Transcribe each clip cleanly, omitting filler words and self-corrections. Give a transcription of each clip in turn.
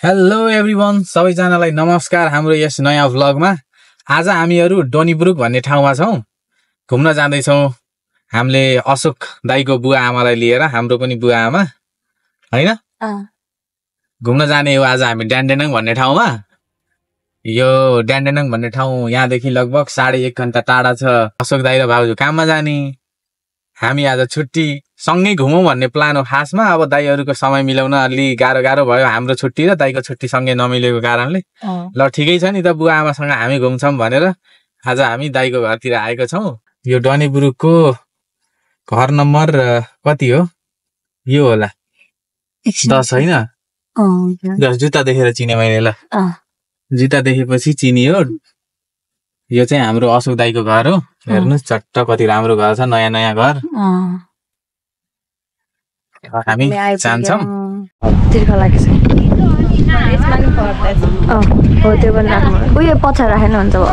Hello everyone, सबैजनालाई नमस्कार। हाम्रो यस नयाँ भ्लगमा आज हामीहरू डोनीब्रुक भन्ने ठाउँमा छौँ, घुम्न जाँदैछौँ। हामीले अशोक दाईको बुवा आमालाई लिएर, हाम्रो पनि बुवा आमा हैन, घुम्न जाने हो आज हामी ड्यान्डेनङ भन्ने ठाउँमा। यो ड्यान्डेनङ भन्ने ठाउँ यहाँदेखि लगभग 1.5 घण्टा टाढा छ। अशोक दाई र भाउजू काममा जाने, हामी आज छुट्टी सँगै घुमौँ भन्ने प्लान हो खासमा। अब दाईहरूको समय मिलाउन अलि गाह्रो भयो, हाम्रो छुट्टी र दाईको छुट्टी सँगै नमिलेको कारणले। ल ठिकै छ नि त, बुवा आमासँग हामी घुम्छौँ भनेर आज हामी दाईको घरतिर आएको छौँ। यो डोनीब्रुकको घर नम्बर कति हो? यो होला 10 हैन? 10 जुत्ता देखेर चिने मैले। ल जुत्ता देखेपछि चिनियो। यो चाहिँ हाम्रो अशोक दाईको घर हो। हेर्नुस् चट्ट कति राम्रो घर छ, नयाँ नयाँ घर। हामी जान्छौँ। तिर्खा लागेछ। हो त्यो पनि राख्नु। उयो पछाडि राखेन हुन्छ भयो।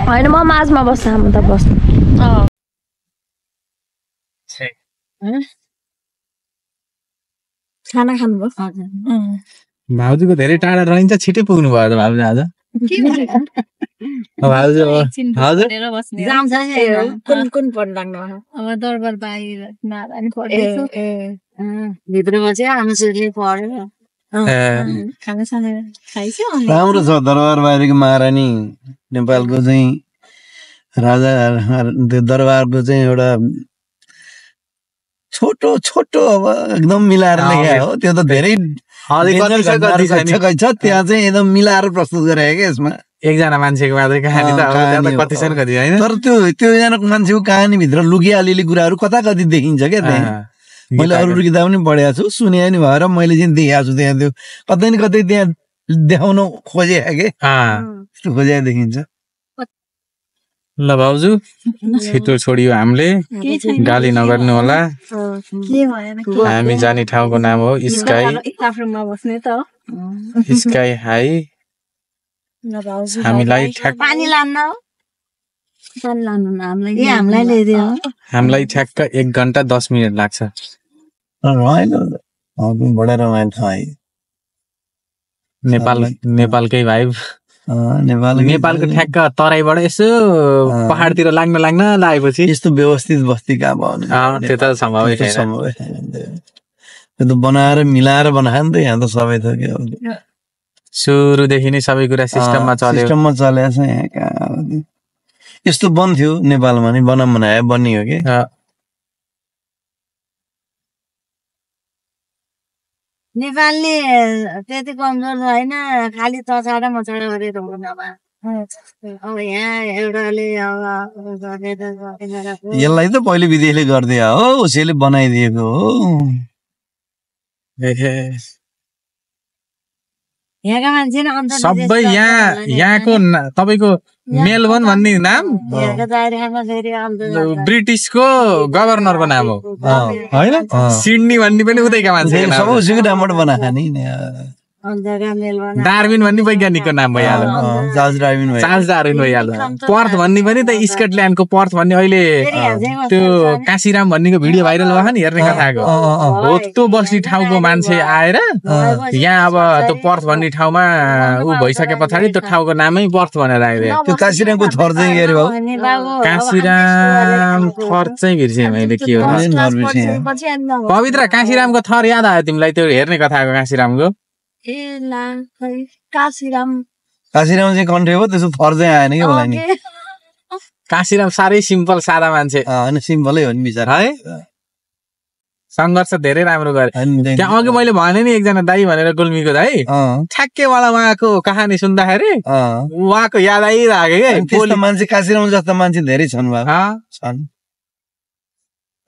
होइन म माझमा बस्छु, म त बस्छु। खाना खानुभयो? भाउजूको धेरै टाढा रहन्छ, छिटै पुग्नु भयो त भाउजू आज। भाउजू हजुर कुन पढ्न लाग्नु? अब दरबार बाहिर नारायण पढ्दैछु। भित्रमा चाहिँ आमासुले पढ्यो। खानासाना खाइसक्यो। राम्रो छ दरबार बाहिरको महारानी। नेपालको चाहिँ राजा दरबारको चाहिँ एउटा छोटो अब एकदम मिलाएर लेखेको हो। त्यो त धेरै छ, त्यहाँ चाहिँ एकदम मिलाएर प्रस्तुत गरेको क्या यसमा। एकजना मान्छेको मात्रै कहानी त कति छ कति हैन। तर त्यो एकजनाको मान्छेको कहानी भित्र लुकिया अलिअलि कुराहरू कता कति देखिन्छ क्या त्यहाँ। मैले अरू किताब पनि पढेको छु, सुने पनि भएर मैले चाहिँ देखेको छु त्यहाँ। त्यो कतै न कतै त्यहाँ देखाउन खोजे के त्यस्तो खोजेको देखिन्छ। ल भाउजू छिटो छोडियो हामीले, गाली नगर्नु होला। हामी जाने ठाउँको नाम हो स्काई हाई। हामीलाई ठ्याक्क 1 घण्टा 10 मिनट लाग्छ। बडा रमाइलो छ है। नेपालकै भाइब। नेपालको ठ्याक्क तराईबाट यसो पहाडतिर लाग्न लागेपछि यस्तो व्यवस्थित बस्ती कहाँ भयो? त्यो त सम्भवै छैन। त्यो त बनाएर मिलाएर बनायो नि त। यहाँ त सबै थोक सुरुदेखि नै सबै कुरा सिस्टममा चलेको छ यहाँ। कहाँ यस्तो बन्थ्यो नेपालमा नि, बनाए बनियो कि। नेपालले त्यति कमजोर छैन, खालि तछाडा मछाडा गरेर हो। अब यहाँ एउटाले यसलाई त पहिले विदेशले गरिदियो हो, उसैले बनाइदिएको हो। यहाँका मान्छे सबै यहाँको तपाईको मेलबर्न भन्ने नाम ब्रिटिसको गभर्नरको नाम हो हैन? सिडनी भन्ने पनि उतैका मान्छेको नाम हो। सबैको नामबाट बनाएको नि। डार्विन भन्ने वैज्ञानिकको नाम भइहाल्यो, चार्ल्स डार्विन भइहाल्यो। पर्थ भन्ने पनि त स्कटल्यान्डको पर्थ भन्ने अहिले त्यो काशीराम भन्नेको भिडियो भाइरल भयो नि, हेर्ने कथाको हो। त्यो बस्ने ठाउँको मान्छे आएर यहाँ अब त्यो पर्थ भन्ने ठाउँमा ऊ भइसके पछाडि त्यो ठाउँको नामै पर्थ भनेर आइदियो। त्यो काशीरामको थर चाहिँ के अरे भाउ? काशीराम थर चाहिँ बिर्सेँ मैले, के हो पवित्र काशीरामको थर याद आयो तिमीलाई? त्यो हेर्ने कथाको काशीरामको काशीराम चाहिँ कन्ठे हो, त्यसो थर चाहिँ आएन कि होला नि। काशीराम साह्रै सिम्पल सादा मान्छे होइन, सिम्पलै हो नि बिचारा है। सङ्घर्ष धेरै राम्रो गरे त्यहाँ। अघि मैले भने नि एकजना दाई भनेर, गुल्मीको दाई, ठ्याक्कैवाला उहाँको कहानी सुन्दाखेरि उहाँको याद आइरहेको क्या। मान्छे काशीराम जस्तो मान्छे धेरै छन्,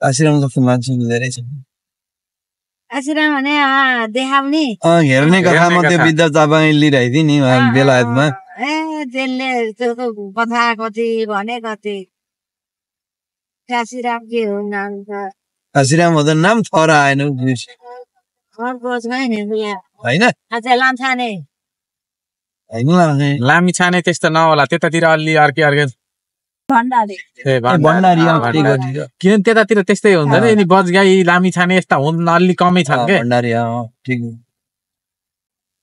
काशीराम जस्तो मान्छे धेरै छन्। काशीराम भने देखाउने हेर्ने कथामा त्यो विद्या चापाई लिइरहेको थियो नि बेलायतमा। त्यसले त्यो कथा कति भने कति। काशीराम के हो नाम त? काशीराम हो त नाम, थर आएन होइन। लामी छाने त्यस्तो नहोला, त्यतातिर अलि अर्कै भण्डारी ए भण्डारी किन त्यतातिर त्यस्तै हुन्छ नि अनि बजगाई लामी छाने यस्ता हुन् अलि कमै छन् के भण्डारी ठिक हो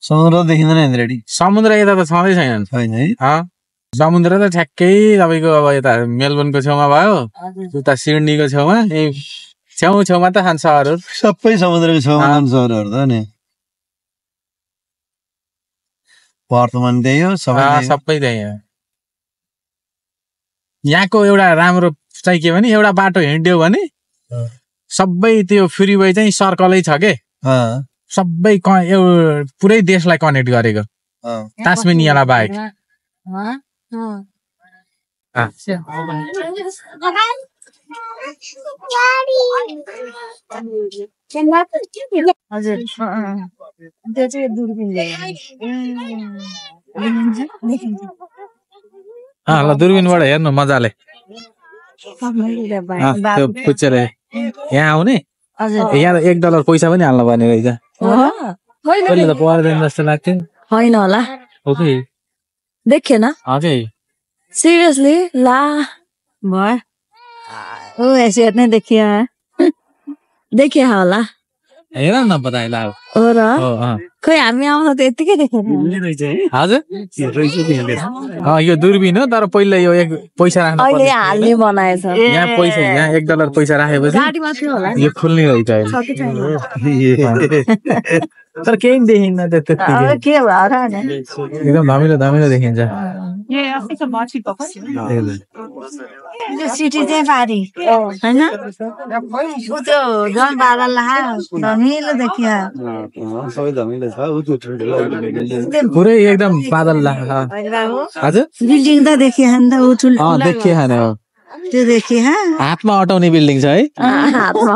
समुद्र देखिँदैन हेन्द्रेडी समुद्र यता त छँदै छैनन् छैन है समुद्र त ठ्याक्कै तपाईँको अब यता मेलबर्नको छेउमा भयो उता सिडनीको छेउमा छेउमा त खान्छ सहरहरू सबै समुद्रको छेउमा सहरहरू त नि वर्तमान त्यही हो सबै त्यही हो यहाँको एउटा राम्रो चाहिँ के भने एउटा बाटो हिँड्यो भने सबै त्यो फ्रीवे चाहिँ सर्कलै छ के सबै पुरै देशलाई कनेक्ट गरेको तास्मेनियालाई बाहेक हजुर त्यो चाहिँ दूरबीनले ल दूरबीनबाट हेर्नु मजाले यहाँ आउने यहाँ $1 पैसा पनि हाल्नु पर्ने रहेछ कहिले त पर्दैन जस्तो लाग्थ्यो होइन होला हो कि देखेन सिरियसली ला भयो ओ ऐसे नै देखियो देखे होला हेर न बताए ला हो र खै हामी आउँदा त यतिकै देखेन हजुर यो दूरबीन हो तर पहिला यो पैसा राख्नु अहिले हाल्ने बनाएछ यहाँ पैसा यहाँ $1 पैसा राखेपछि गाडीमा थियो होला यो खुल्ने रहेछ अहिले तर केही देखिन्न त्यतिकै के भयो र एकदम धमिलो देखिन्छ त्यो सिटी चाहिँ पारी होइन ऊ त्यो जल बादल धमिलो देखियो पुरै एकदम बादल हजुर बिल्डिङ त देखियो नि त ऊ ठुलो देखिए खाने हो त्यो देखियो हातमा अटाउने बिल्डिङ छ है हातमा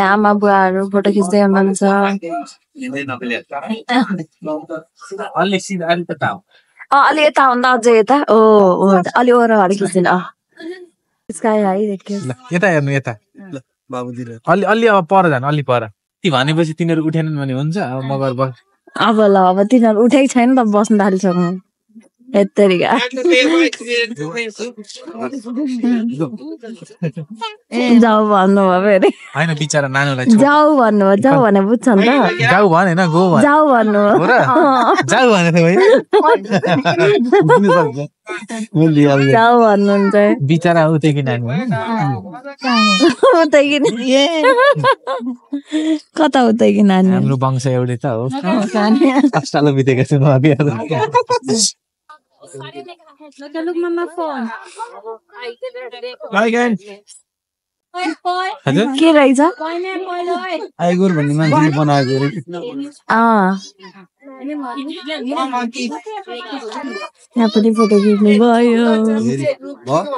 आमा बुवाहरू फोटो खिच्दै हुनुहुन्छ अलि यता हुँदा अझै यता अलि ओह्राहरू खिच्दैन स्काई हाई देखियो यता हेर्नु यता अलि अब पर जानु अलि पर ती भनेपछि तिनीहरू उठेनन् भने हुन्छ अब मगर बस अब ल अब तिनीहरू उठेकै छैन त बस्न थालिसक्नु यत्तरिका जाऊ भन्नुभयो फेरि होइन बिचरा नानुलाई जाऊ भन्नुभयो जाऊ भने बुझ्छ नि त जाऊ भनेन गो भन जाऊ भन्नुभयो जाऊ भने जाऊ भन्नुहुन्छ बिचरा उतैकी नानी उतैकी कता उतैकी नानी हाम्रो वंश एउटै त हो कष्टालो बितेको छु Look, mama phone. के रहेछ आइगोर भन्ने मान्छेले बनाएको यहाँ पनि फोटो खिच्नु भयो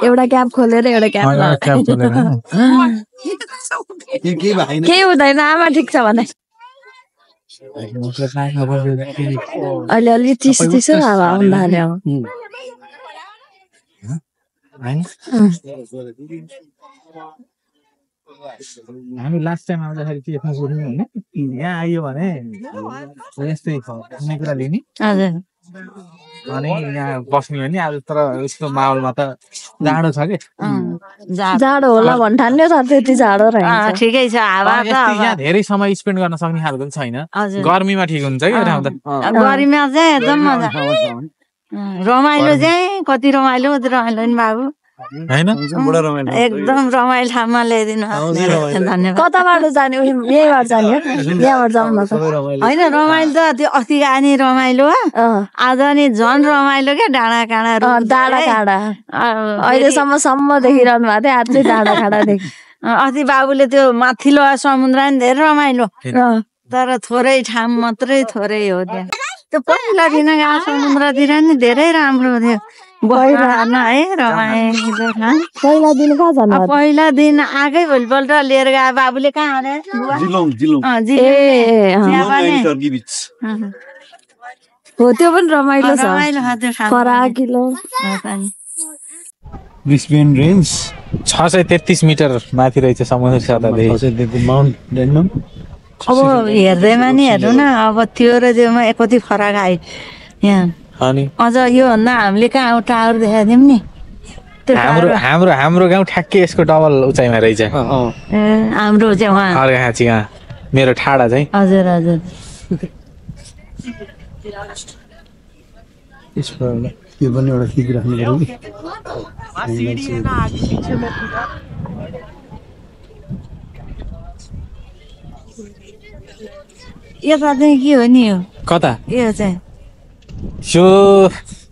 एउटा क्याप खोलेर एउटा क्याप केही हुँदैन आमा ठिक छ भने अहिले अलि चिसो हावा आउनु थाल्यो हामी लास्ट टाइम आउँदाखेरि के सोध्यौँ भने यहाँ आइयो भने यस्तै कुनै कुरा लिने अनि यहाँ बस्ने भने अब तर यस्तो माहौलमा त जाडो छ कि जाडो होला भन्ठान्यो त त्यति जाडो रहेछ ठिकै छ हावा त यहाँ धेरै समय स्पेन्ड गर्न सक्ने खालको पनि छैन गर्मीमा ठिक हुन्छ कि गर्मीमा चाहिँ एकदम मजा रमाइलो चाहिँ कति रमाइलो नि बाबु एकदम रमाइलो ठाउँमा ल्याइदिनु धन्यवाद कताबाट जाने यहीबाट जाने यहाँबाट जाउँ न होइन रमाइलो त त्यो अस्ति आने रमाइलो आज नि झन् रमाइलो क्या डाँडा काँडा अहिलेसम्म देखिरहनु भएको थियो आज चाहिँ डाँडा काँडा देख अस्ति बाबुले त्यो माथिल्लो समुद्र नि धेरै रमाइलो तर थोरै ठाउँ मात्रै थोरै हो त्यहाँ त्यो पहिला दिन गएको समुद्रतिर नि धेरै राम्रो थियो बहिरहन है रमाइलो पहिला दिन आएकै भोलिपल्ट लिएर गयो बाबुले कहाँ अरे हो त्यो पनि रमाइलो छ रमाइलो फराकिलो ब्रिस्बेन रेन्ज 633 मिटर माथि रहेछ समुद्र सतहदेखि। Mount denim. अब हेर्दैमा नि हेर्नु न अब त्यो र त्योमा कति फरक आयो यहाँ। अनि अझ योभन्दा हामीले कहाँ टावर देखाइदिउँ नि त्यो हाम्रो गाउँ ठ्याक्कै यसको डबल उचाइमा रहेछ। हाम्रो चाहिँ उहाँ अर्घाखाँची कहाँ मेरो ठाडा चाहिँ। हजुर हजुर यो पनि एउटा ठिक राख्नु पर्यो कि यता चाहिँ के हो नि यो कता यो चाहिँ यो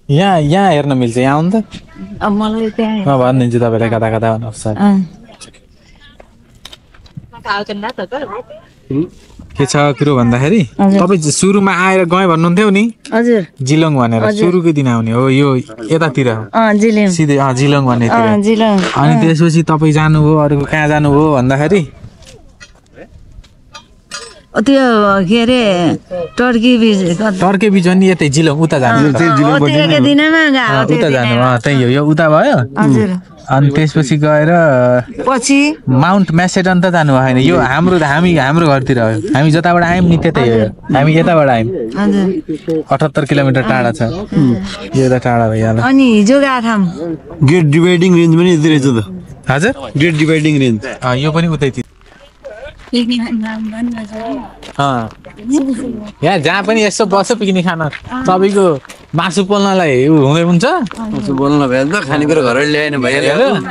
यहाँ हेर्न मिल्छ यहाँ आउनु त अब मलाई त्यहाँ म भनिदिन्छु तपाईँलाई कता कता भन्नुहोस् सर। के छ कुरो भन्दाखेरि तपाईँ सुरुमा आएर गएँ भन्नुहुन्थ्यो नि हजुर जिलोङ भनेर सुरुकै दिन आउने हो यो यतातिर सिधै जिलोङ भन्नेतिर। अनि त्यसपछि तपाईँ जानुभयो अरू कहाँ जानुभयो भन्दाखेरि त्यो के अरे टर्की बीच नि यतै जिलोङ उता जानु उता जानु त्यही हो यो उता भयो। अनि त्यसपछि गएर पछि माउन्ट म्यासेडन त जानु भएन यो हाम्रो घरतिर हो हामी जताबाट आयौँ नि त्यतै हो हामी यताबाट आयौँ 78 किलोमिटर टाढा छ यो त टाढा भइहाल्यो। अनि हिजो गएको ठाउँ ग्रेट डिभाइडिङ रेन्ज पनि यति रहेछ त। हजुर ग्रेट डिभाइडिङ रेन्ज यो पनि उतैतिर यहाँ जहाँ पनि यसो बस्यो पिकनिक खान तपाईँको मासु पोल्नलाई हुँदै हुन्छ मासु पोल्न भइहाल्छ खानेकुरा घरै ल्याएन भइहाल्यो।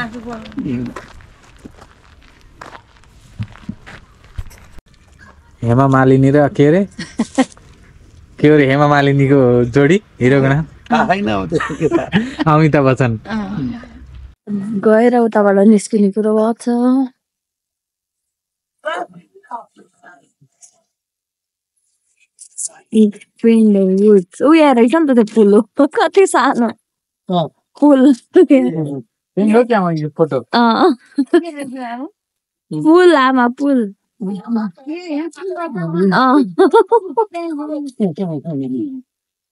हेमा मालिनी र के अरे हेमा मालिनीको जोडी हिरोको नाम अमिताभ बच्चन गएर उताबाट निस्किने कुरो भएको छ। उयो रहेछ नि त त्यो पुल हो कति सानो पुल फोटो पुल आमा पुल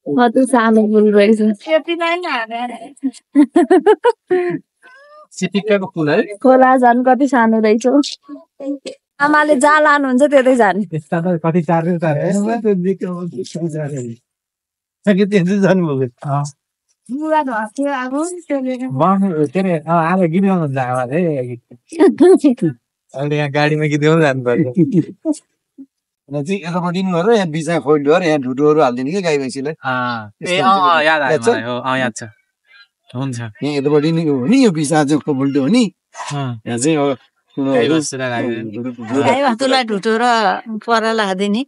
कति सानो पुल रहेछ। खोला झन् कति सानो रहेछ। आमाले जहाँ लानुहुन्छ त्यतै जाने कति जानुभयो यहाँ गाडीमा गीत गाउनु जानु पर्छ यतापट्टि गरेर यहाँ बिचा खोल्यो अरे यहाँ ढुटोहरू हालिदिने कि गाई भैँसीलाई याद छ हुन्छ यहाँ यतापट्टि नि हो नि यो बिचा चाहिँ उल्टो हो नि यहाँ चाहिँ गाईबस्तुलाई ढुटो र पराला हादिने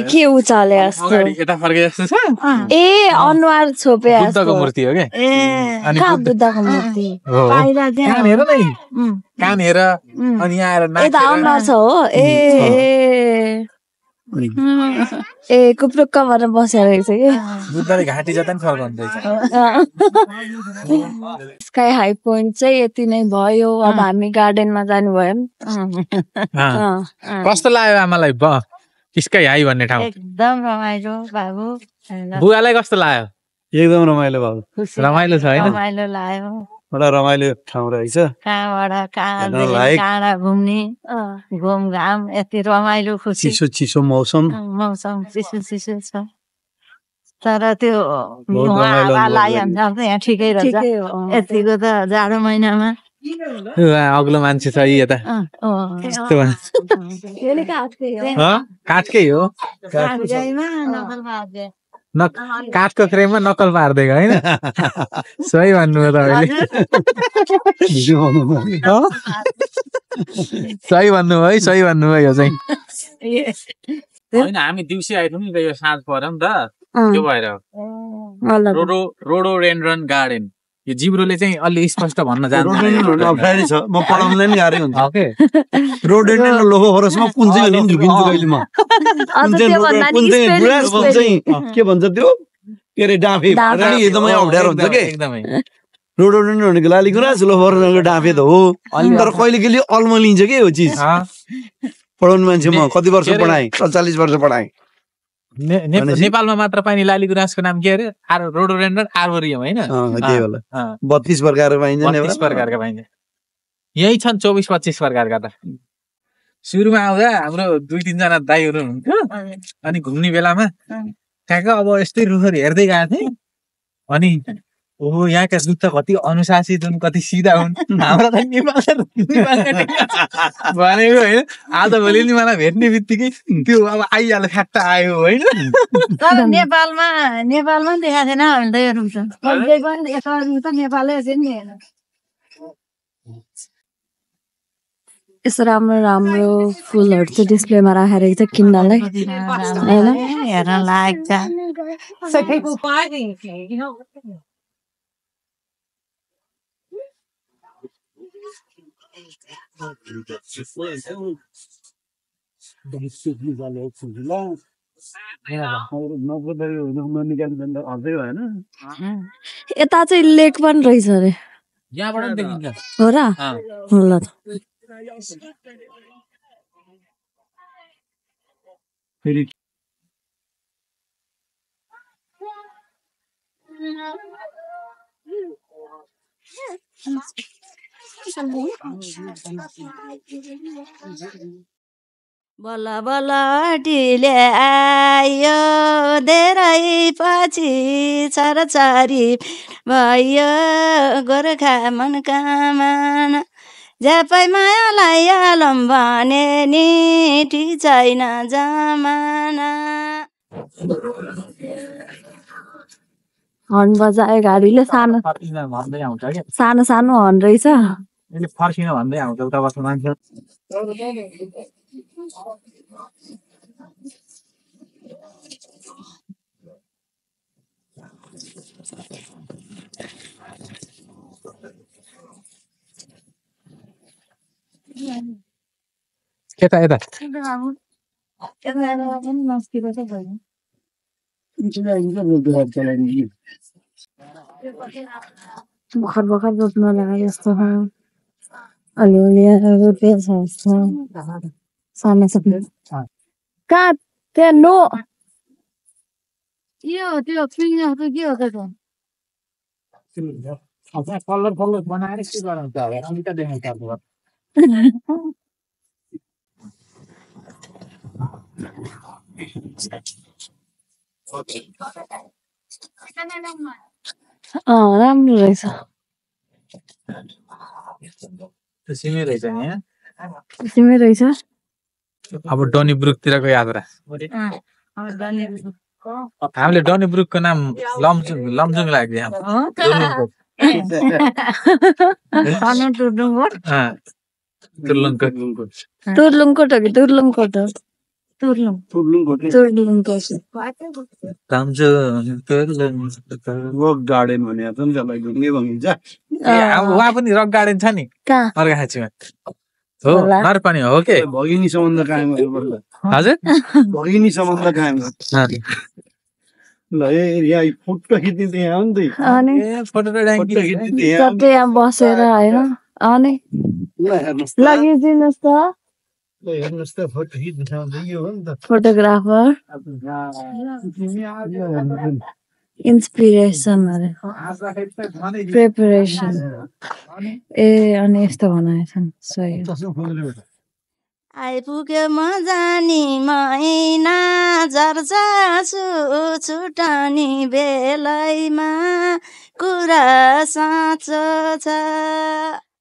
के उचाले जस्तो यता फर्के जस्तो छ ए अनुहार छोपे बुद्धको मूर्ति हो के अनि बुद्धको मूर्ति कान हेर नै कान हेर अनि यहाँ आएर यता अनुहार छ हो ए कुप्रुक्क भएर बसेर रहेछ कि बुद्धले घाँटी जता नि फर्काउँदैछ। स्काई हाई पोइन्ट चाहिँ यति नै भयो। अब हामी गार्डनमा जानु भयो। कस्तो लाग्यो आमालाई स्काई हाई भन्ने ठाउँ? एकदम रमाइलो बाबु। बुवालाई कस्तो लाग्यो? एकदम रमाइलो बाबु। रमाइलो छ हैन? रमाइलो लाग्यो। बडा रमाइलो ठाउँ रहेछ। कहाँबाट कहाँ घुम्ने घुमघाम यति रमाइलो खुसी। चिसो मौसम चिसो छ तर त्यो यहाँ ठिकै रहेछ। यतिको त जाडो महिनामा अग्लो मान्छे छ यता काठकै हो काठको फ्रेममा नक्कल पारिदिएको होइन सही भन्नुभयो तपाईँले सही भन्नुभयो है सही भन्नुभयो यो चाहिँ होइन हामी दिउँसै आइथ्यौँ नि त यो साँझ पर्यो नि त त्यो भएर रोडोडेन्ड्रन गार्डन यो जिब्रोले चाहिँ अलि स्पष्ट भन्न जान्छ अप्ठ्यारो छ म पढाउनलाई नि गाह्रै हुन्छ रोडोडेन्ड्रन लोगो फरसमा कुन चाहिँ हो नि ढुकिन्छु कहिले म के भन्छ त्यो के अरे डाँफे एकदमै अप्ठ्यारो हुन्छ के एकदमै रोडोडेन्ड्रन भनेको लालीगुराँस लोफरको डाँफे त हो तर कहिले कहिले अल्मलिन्छ के हो चिज पढाउने मान्छे म कति वर्ष पढाएँ 40 वर्ष पढाएँ नेपालमा मात्र पाइने लाली गुराँसको नाम के अरे रोडोडेन्ड्रन आर्बोरियम होइन त्यही होला 32 प्रकार पाइन्छ 32 प्रकारका पाइन्छ यही छन् 24-25 प्रकारका त सुरुमा आउँदा हाम्रो 2-3 जना दाइहरू हुन्थ्यो अनि घुम्ने बेलामा त्यहाँको अब यस्तै रुखहरू हेर्दै गएको थिएँ अनि ओहो यहाँका रुख त कति अनुशासित हुन् कति सिधा हुन् हाम्रो त भनेको होइन आज भोलि नि मलाई भेट्ने बित्तिकै त्यो अब आइहाल्यो फ्याक्ट आयो होइन नेपालमा नेपालमा देखाएको थिएन हामीले यो रुख त नेपालै नि यस्तो राम्रो राम्रो फुलहरू चाहिँ डिस्प्लेमा राखेर चाहिँ किन्नलाई होइन हेर्न लायक छ यता चाहिँ लेक पनि रहेछ अरे यहाँबाट देखिन्छ हो र ल त फेरि बल्ल बल्ल ढिले आयो धेरै पछि छोराछोरी भयो गोर्खा मनका मान झ्यापै मायालाई आलम भने नि ठिक छैन जमाना हर्न बजायो गाडीले सानो भन्दै आउँछ क्या सानो सानो हर्न रहेछ यसले फर्किन भन्दै आउँछ उता बस्नु मान्छे यता यता भर्खर भर्खर रोप्न लाग्यो जस्तो अलिअलि रोपिएको छ जस्तो सानो सानो कहाँ त्यहाँ नो यो त्यो पिङको के हो त कलर कलर बनाएर के गराउँछ अब अनि त देखाउँछ राम्रो रहेछ सिमी रहेछ नि सिमी रहेछ अब डनीब्रुकतिरको यात्रा हामीले डनीब्रुकको नाम लमजुङ लाग्यो तुर्लुङकोट हो कि तुर्लुङकोट हो रक गार्डन भने उहाँ पनि रक गार्डन छ नि अर्घाखाँचीमा हो नरपानी हो के भगिनी सम्बन्ध कायम हजुर भगिनी सम्बन्ध कायम ल यहाँ फोटो खिच्ने यहाँ हो नि फोटो सबै यहाँ बसेर होइन अनि लगिदिनुहोस् त हेर्नुहोस् त फोटो खिच्न यो हो नि त फोटोग्राफर इन्सपिरेसन अरे प्रिपरेसन ए अनि यस्तो बनाएछन् सही आइपुग्यो म जानी महिना झर्चा छुटनी बेलैमा कुरा साँचो छ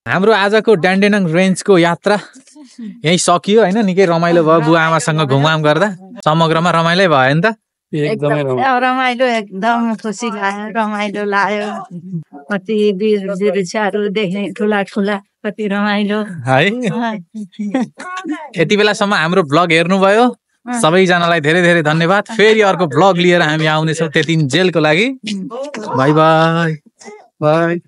हाम्रो आजको डान्डेनङ रेन्जको यात्रा यही सकियो होइन निकै रमाइलो भयो बुवा आमासँग घुमघाम गर्दा समग्रमा रमाइलै भयो नि त एकदमै रमाइलो एकदम खुसी लाग्यो रमाइलो लाग्यो कति बिरुवाहरू देख्ने ठुला ठुला कति रमाइलो है यति बेलासम्म हाम्रो ब्लग हेर्नुभयो सबैजनालाई धेरै धेरै धन्यवाद फेरि अर्को ब्लग लिएर हामी आउनेछौँ त्यति जेलको लागि बाई बाई बाई